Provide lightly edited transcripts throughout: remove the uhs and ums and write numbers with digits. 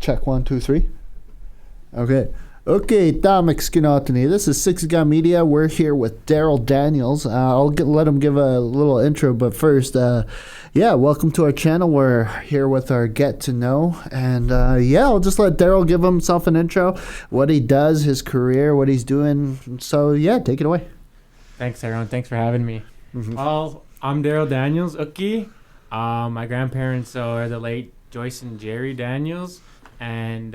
Check 1, 2, 3. Okay. Okay, Tamex Skinotany. This is Siksika Media. We're here with Darrel Daniels. Let him give a little intro, but first, welcome to our channel. We're here with our Get to Know. And I'll just let Darrel give himself an intro, what he does, his career, what he's doing. So, take it away. Thanks, everyone. Thanks for having me. Mm-hmm. Well, I'm Darrel Daniels, Uki. My grandparents are the late Joyce and Jerry Daniels. And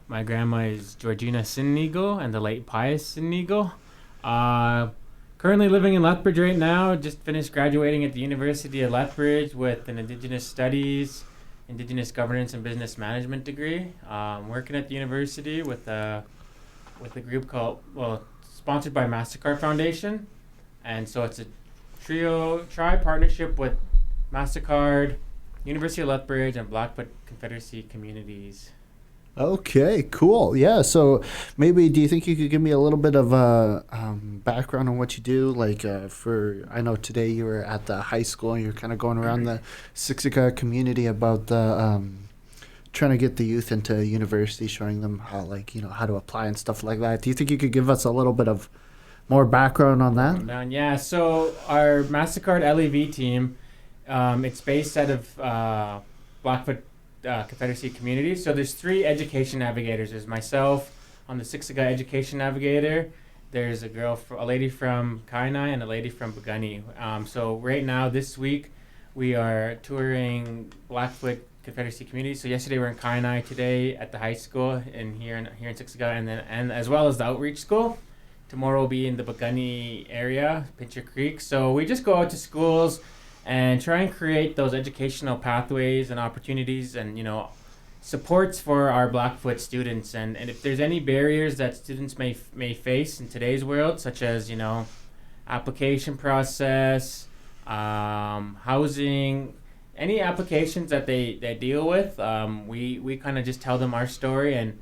my grandma is Georgina Sinnigo and the late Pius Sinnigo. Currently living in Lethbridge right now. Just finished graduating at the University of Lethbridge with an Indigenous Studies, Indigenous Governance and Business Management degree. Working at the university with a group sponsored by MasterCard Foundation. And so it's a tri-partnership with MasterCard, University of Lethbridge, and Blackfoot Confederacy Communities. Okay, cool. Yeah, so maybe do you think you could give me a little bit of a background on what you do? Like I know today you were at the high school and you're kind of going around the Siksika community about the trying to get the youth into university, showing them how to apply and stuff like that. Do you think you could give us a little bit of more background on that? Yeah, so our MasterCard LEV team, it's based out of Blackfoot Confederacy Communities. So there's 3 education navigators. There's myself, I'm the Siksika Education Navigator. There's a lady from Kainai and a lady from Bugani. So right now, this week, we are touring Blackfoot Confederacy Communities. So yesterday we're in Kainai, today at the high school and here in Siksika, and as well as the outreach school. Tomorrow we'll be in the Bugani area, Pincher Creek. So we just go out to schools and try and create those educational pathways and opportunities and, supports for our Blackfoot students. And if there's any barriers that students may face in today's world, such as, application process, housing, any applications that they deal with, we kind of just tell them our story and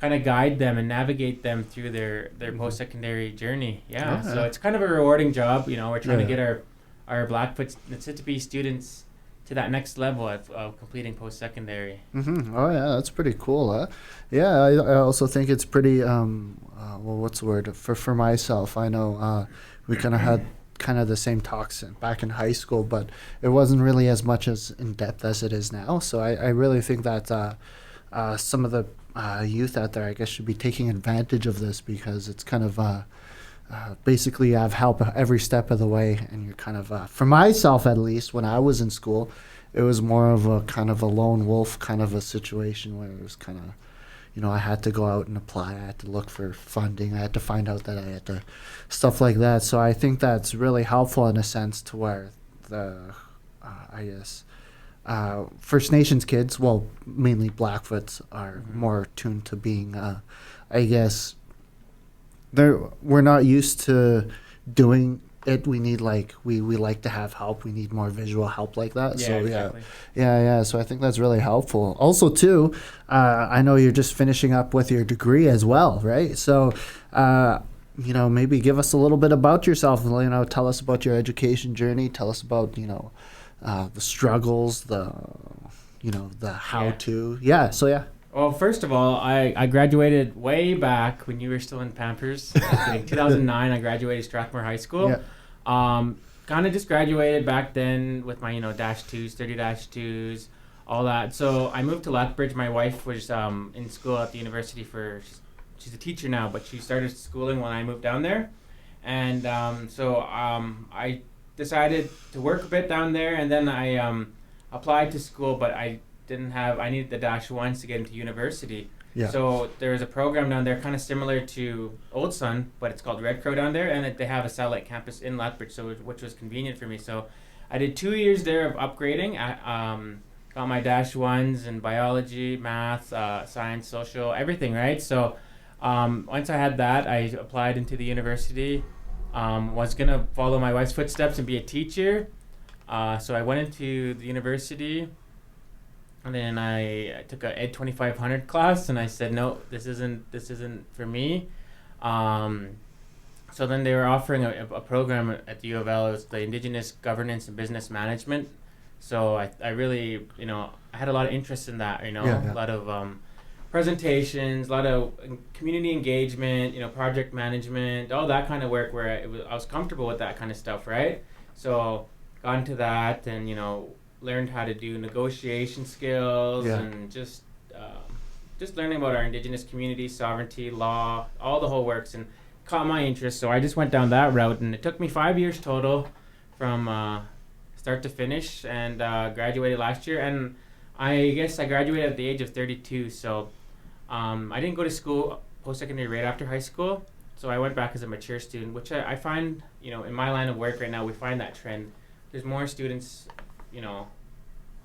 kind of guide them and navigate them through their post-secondary journey. So it's kind of a rewarding job. We're trying to get our Blackfoot Mississippi students to that next level of completing post-secondary. Mm-hmm. Oh, yeah, that's pretty cool, huh? Yeah, I also think it's pretty, what's the word? For myself, I know we kind of had the same talks back in high school, but it wasn't really as much as in-depth as it is now. So I really think that some of the youth out there, I guess, should be taking advantage of this because it's kind of... basically you have help every step of the way, and you're kind of for myself at least, when I was in school, it was more of a kind of a lone wolf kind of a situation where it was kind of, I had to go out and apply, I had to look for funding, I had to find out that I had to stuff like that. So I think that's really helpful in a sense to where the First Nations kids, well, mainly Blackfoots, are more tuned to being we're not used to doing it. We need we like to have help. We need more visual help like that. Yeah, so exactly. So I think that's really helpful. Also too, I know you're just finishing up with your degree as well, right? So maybe give us a little bit about yourself. Tell us about your education journey. Tell us about the struggles, the how to. Well, first of all, I graduated way back when you were still in Pampers. 2009, I graduated Strathmore High School. Yeah. Kind of just graduated back then with my, -2s, 30-2s, all that. So I moved to Lethbridge. My wife was in school at the university she's a teacher now, but she started schooling when I moved down there. And I decided to work a bit down there, and then I applied to school, but I needed the -1s to get into university. Yeah. So there's a program down there kind of similar to Old Sun, but it's called Red Crow down there, and they have a satellite campus in Lethbridge, which was convenient for me. So I did 2 years there of upgrading. Got my -1s in biology, math, science, social, everything, right? So once I had that, I applied into the university. Was going to follow my wife's footsteps and be a teacher. So I went into the university. And then I took a Ed 2500 class, and I said, no, this isn't for me. So then they were offering a program at the U of L. It was the Indigenous Governance and Business Management So I really, I had a lot of interest in that, Yeah. a lot of presentations, a lot of community engagement, project management, all that kind of work where I was comfortable with that kind of stuff, right? So got into that and, learned how to do negotiation skills Yeah. and just learning about our indigenous community, sovereignty, law, all the whole works, and caught my interest. So I just went down that route, and it took me 5 years total from start to finish, and graduated last year. And I guess I graduated at the age of 32. So I didn't go to school post-secondary right after high school. So I went back as a mature student, which I find, in my line of work right now, we find that trend. There's more students,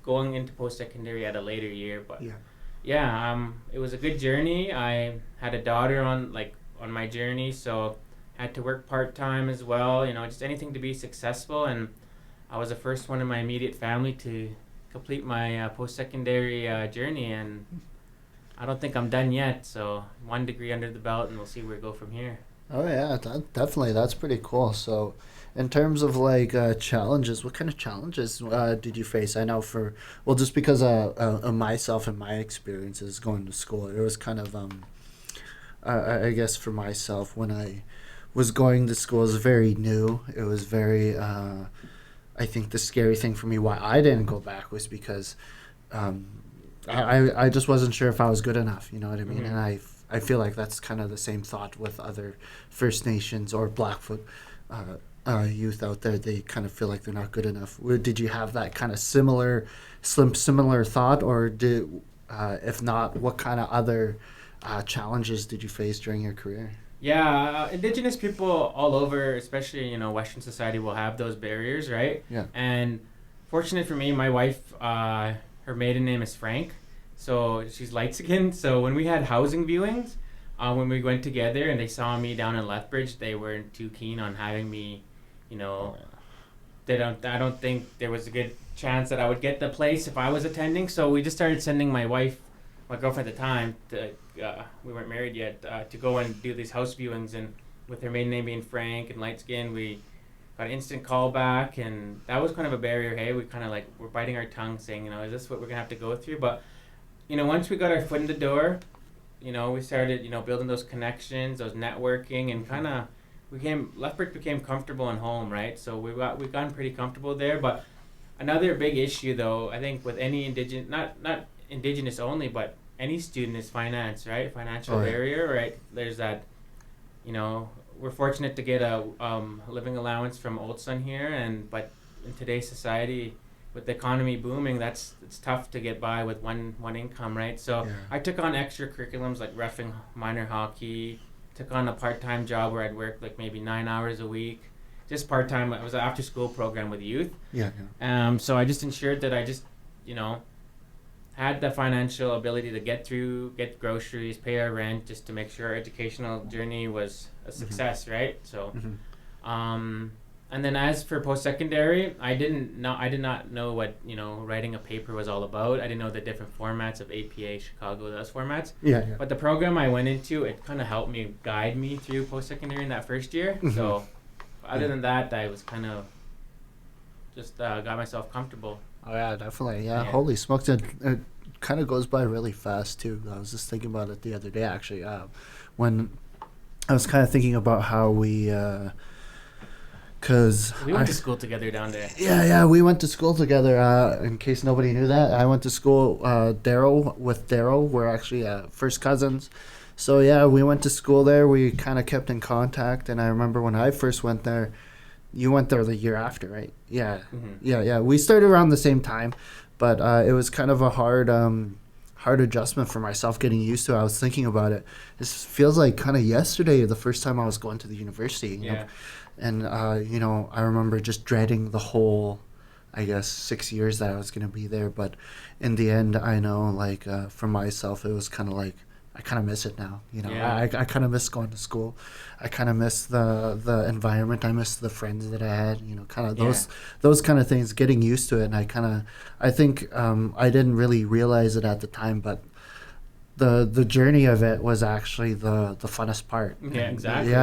going into post-secondary at a later year, but it was a good journey. I had a daughter on my journey, so I had to work part-time as well, just anything to be successful. And I was the first one in my immediate family to complete my post-secondary journey, and I don't think I'm done yet. So 1 degree under the belt, and we'll see where we go from here. Oh yeah, definitely. That's pretty cool. So, in terms of challenges, what kind of challenges did you face? I know just because myself and my experiences going to school, it was kind of I guess for myself when I was going to school, it was very new. It was very I think the scary thing for me why I didn't go back was because I just wasn't sure if I was good enough. You know what I mean? Mm-hmm. And I feel like that's kind of the same thought with other First Nations or Blackfoot youth out there. They kind of feel like they're not good enough. Did you have that kind of similar thought, or if not, what kind of other challenges did you face during your career? Yeah, indigenous people all over, especially Western society, will have those barriers, right? Yeah. And fortunate for me, my wife, her maiden name is Frank, so she's light skinned. So when we had housing viewings, when we went together and they saw me down in Lethbridge, they weren't too keen on having me. I don't think there was a good chance that I would get the place if I was attending. So we just started sending my wife, my girlfriend at the time, we weren't married yet, to go and do these house viewings. And with her maiden name being Frank and light skin, we got an instant call back, and that was kind of a barrier. Hey, we kind of we're biting our tongue saying, is this what we're gonna have to go through? But once we got our foot in the door, we started building those connections, those networking, and kind of Lethbridge became comfortable and home, right? So we've gotten pretty comfortable there. But another big issue, though, I think with any not indigenous only, but any student, is finance, right? Financial barrier, right? There's that, we're fortunate to get a living allowance from Old Sun here, but in today's society, with the economy booming, it's tough to get by with one income, right? So I took on extra curriculums like reffing minor hockey, took on a part-time job where I'd work maybe 9 hours a week, just part-time. It was an after-school program with youth. So I just ensured that I just, had the financial ability to get groceries, pay our rent, just to make sure our educational journey was a success, right? So, and then as for post-secondary, I did not know what writing a paper was all about. I didn't know the different formats of APA, Chicago, those formats. But the program I went into, it kind of helped me guide me through post-secondary in that first year. So, other than that, I was kind of just got myself comfortable. Oh yeah, definitely. Yeah. Holy smokes, it kind of goes by really fast too. I was just thinking about it the other day, actually, when I was kind of thinking about how we, because we went to school together down there. Yeah, we went to school together. In case nobody knew that, I went to school. Darrel, we're actually first cousins. So yeah, we went to school there. We kind of kept in contact, and I remember when I first went there. You went there the year after, right? Yeah. Yeah. We started around the same time, but it was kind of a hard adjustment for myself getting used to it. I was thinking about it. This feels like kind of yesterday, the first time I was going to the university. You know? And, I remember just dreading the whole, I guess, 6 years that I was going to be there. But in the end, I know, for myself, it was kind of I kind of miss it now. I kind of miss going to school. I kind of miss the environment. I miss the friends that I had. Kind of those kind of things. Getting used to it, and I think I didn't really realize it at the time, but the journey of it was actually the funnest part. Yeah, exactly.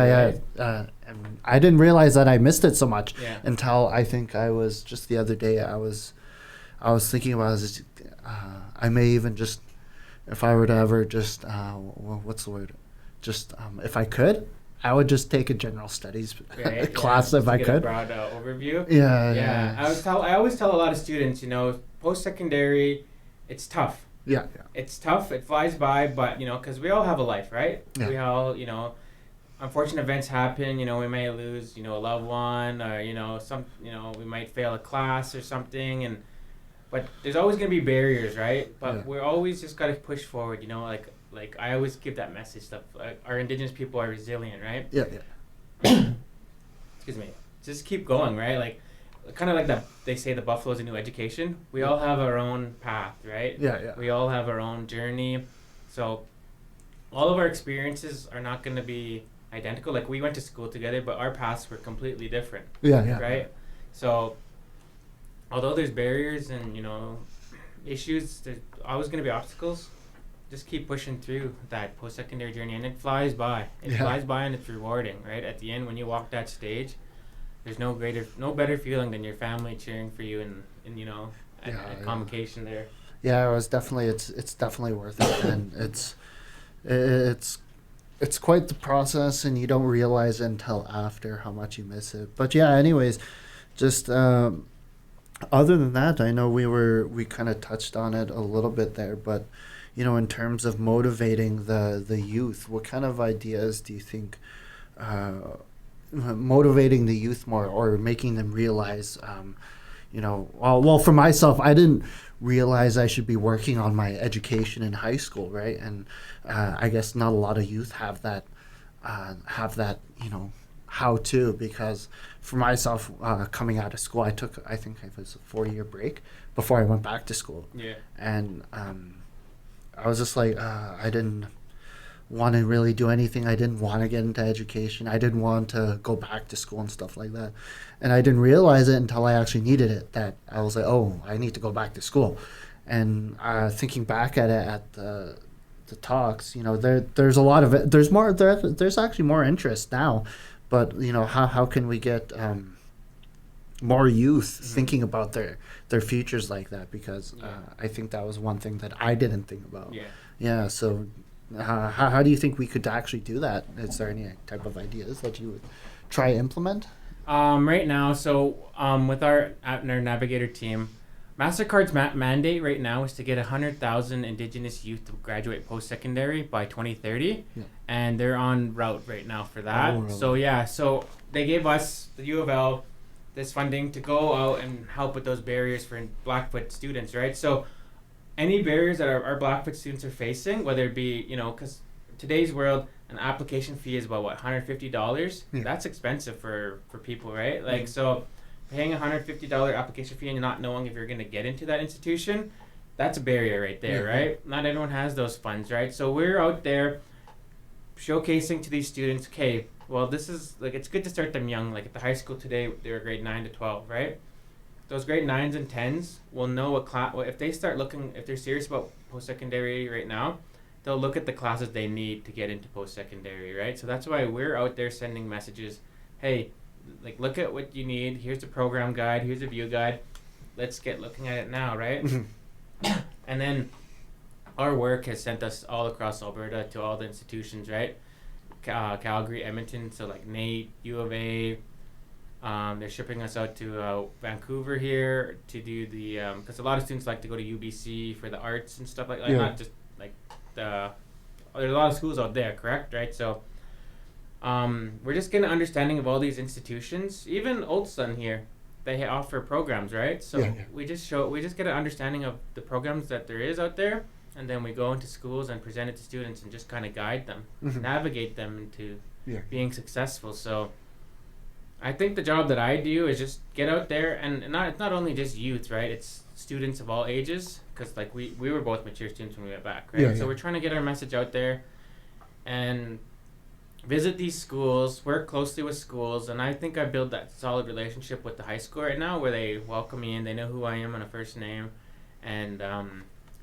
And I didn't realize that I missed it so much until I think I was just the other day. I was thinking about is, I may even just, if I were to ever just, what's the word? Just, if I could, I would just take a general studies Right? class Yeah, if to I get could. a broad overview. Yeah, Yeah, yeah, I always tell a lot of students, you know, post secondary, it's tough. yeah, It's tough. It flies by, but you know, because we all have a life, right? yeah, We all, you know, unfortunate events happen. You know, we may lose, you know, a loved one, or you know, you know, we might fail a class or something, and but there's always gonna be barriers, right? But yeah, we're always just gotta push forward. You know, like I always give that message that our indigenous people are resilient, right? yeah, yeah, Excuse me. Just keep going, right? Like kind of like that they say the buffalo's a new education. We yeah, all have our own path, right? yeah, yeah, We all have our own journey. So all of our experiences are not going to be identical. Like we went to school together, but our paths were completely different, yeah, yeah, right? So although there's barriers and, you know, issues, there's always going to be obstacles. Just keep pushing through that post-secondary journey, and it flies by. It yeah, flies by, and it's rewarding, right? At the end, when you walk that stage, there's no better feeling than your family cheering for you, and you know, yeah, at yeah. convocation there. Yeah, it was definitely it's definitely worth it, and it's it's quite the process, and you don't realize it until after how much you miss it. But yeah, anyways, just other than that, I know we kind of touched on it a little bit there, but you know, in terms of motivating the youth, what kind of ideas do you think motivating the youth more or making them realize, you know, well, for myself, I didn't realize I should be working on my education in high school, right? And I guess not a lot of youth have that, you know, how to, because for myself, coming out of school, I think it was a 4-year break before I went back to school. Yeah. And I was just like, I didn't want to really do anything. I didn't want to get into education. I didn't want to go back to school and stuff like that. And I didn't realize it until I actually needed it, that I was like, oh, I need to go back to school. And thinking back at it, at the talks, you know, there's a lot of it. There's actually more interest now. But, you know, how can we get more youth thinking about their futures like that? Because I think that was one thing that I didn't think about. Yeah. Yeah, so how do you think we could actually do that? Is there any type of ideas that you would try to implement? Right now, so with our Navigator team, MasterCard's mandate right now is to get 100,000 Indigenous youth to graduate post-secondary by 2030, Yeah. and they're on route right now for that. Oh, really? So yeah, so they gave us, the U of L, this funding to go out and help with those barriers for Blackfoot students, right? So any barriers that our Blackfoot students are facing, whether it be, you know, because today's world, an application fee is about what, $150? Yeah. That's expensive for people, right? Like, so paying a $150 application fee and not knowing if you're going to get into that institution, that's a barrier right there, Yeah. right? Not everyone has those funds, right? So we're out there showcasing to these students, okay, well, this is, like, it's good to start them young. Like, at the high school today, they were grade 9 to 12, right? Those grade 9s and 10s will know what class, well, if they start looking, if they're serious about post-secondary right now, they'll look at the classes they need to get into post-secondary, right? So that's why we're out there sending messages, hey, like, look at what you need. Here's the program guide. Here's the view guide. Let's get looking at it now, right? And then our work has sent us all across Alberta to all the institutions, right? Calgary, Edmonton, so like Nate, U of A. They're shipping us out to Vancouver here to do the, because a lot of students like to go to UBC for the arts and stuff like that. Yeah. Not just like there's a lot of schools out there, correct? Right? So we're just getting an understanding of all these institutions. Even Old Sun here, they offer programs, right? So Yeah. we just get an understanding of the programs that there is out there, and then we go into schools and present it to students and just kind of guide them, navigate them into being successful. So I think the job that I do is just get out there, and it's not only just youth, right? It's students of all ages, because like we were both mature students when we went back, right? Yeah, So yeah. we're trying to get our message out there and visit these schools, work closely with schools, and I think I build that solid relationship with the high school right now, where they welcome me in, they know who I am on a first name, and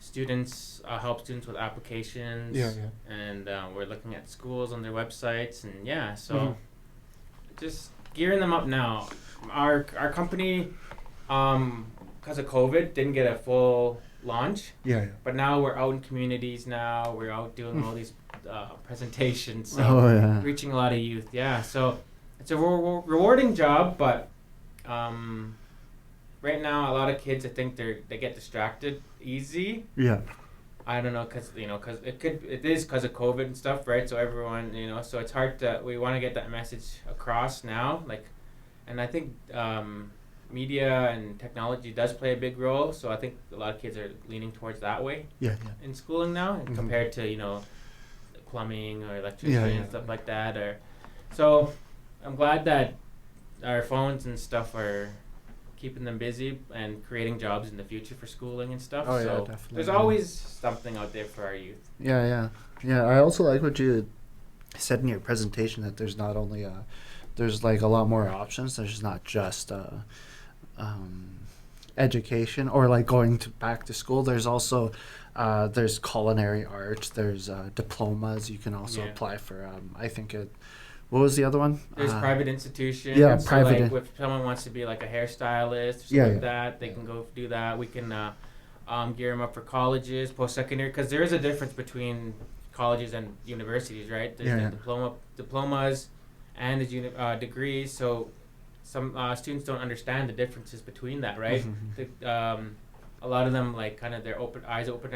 students help students with applications, and we're looking at schools on their websites, and so just gearing them up now. Our company, because of COVID, didn't get a full launch. Yeah. But now we're out in communities now. We're out doing all these presentations. So Oh yeah. reaching a lot of youth. Yeah. So it's a rewarding job, but right now a lot of kids, I think they get distracted easy. Yeah. I don't know, cause it is because of COVID and stuff, right? So everyone, so it's hard we want to get that message across now, like, and I think media and technology does play a big role. So I think a lot of kids are leaning towards that way. Yeah. In schooling now, Mhm. compared to plumbing or electricity Yeah. and stuff like that. So I'm glad that our phones and stuff are keeping them busy and creating jobs in the future for schooling and stuff. Oh, yeah, so definitely, there's yeah. always something out there for our youth. Yeah. I also like what you said in your presentation, that there's not only there's like a lot more options. There's not just education or like going back to school. There's also there's culinary arts. There's diplomas. You can also Yeah. apply for. I think what was the other one? There's private institutions. yeah, so private like if someone wants to be like a hairstylist or something Yeah, like yeah. that, they can go do that. We can gear them up for colleges, post-secondary, because there is a difference between colleges and universities, right? There's Yeah, the yeah. diplomas and the degrees. So some students don't understand the differences between that, right? Mhm. A lot of them like kind of their eyes open.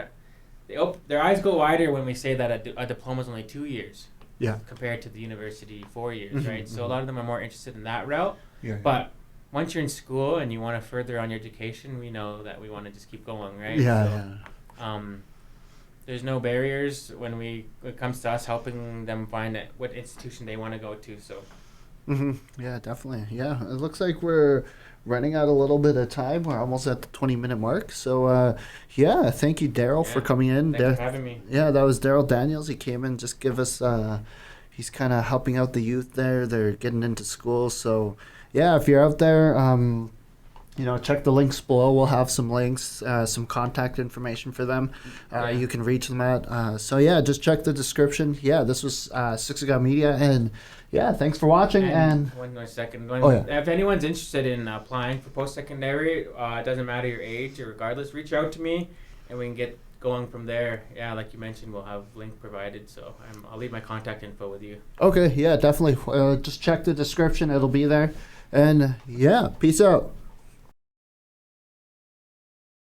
Their eyes go wider when we say that a diploma is only 2 years. Yeah. Compared to the university 4 years, Mhm, right? So a mhm. lot of them are more interested in that route. Yeah. But once you're in school and you want to further on your education, we know that we want to just keep going, right? Yeah. There's no barriers when it comes to us helping them find what institution they want to go to. So Yeah, definitely. Yeah, it looks like we're running out a little bit of time. We're almost at the 20-minute mark. So, yeah, thank you, Darrel, for Yeah. coming in. thanks for having me. Yeah, that was Darrel Daniels. He came in, just give us. He's kind of helping out the youth there. They're getting into school. So, yeah, if you're out there, check the links below. We'll have some links, some contact information for them. Yeah. You can reach them at. So, yeah, just check the description. Yeah, this was Siksika Media. And, yeah, thanks for watching. And one more second. If anyone's interested in applying for post-secondary, it doesn't matter your age or regardless, reach out to me and we can get going from there. Yeah, like you mentioned, we'll have link provided. So I'll leave my contact info with you. okay, yeah, definitely. Just check the description. It'll be there. And, yeah, peace out.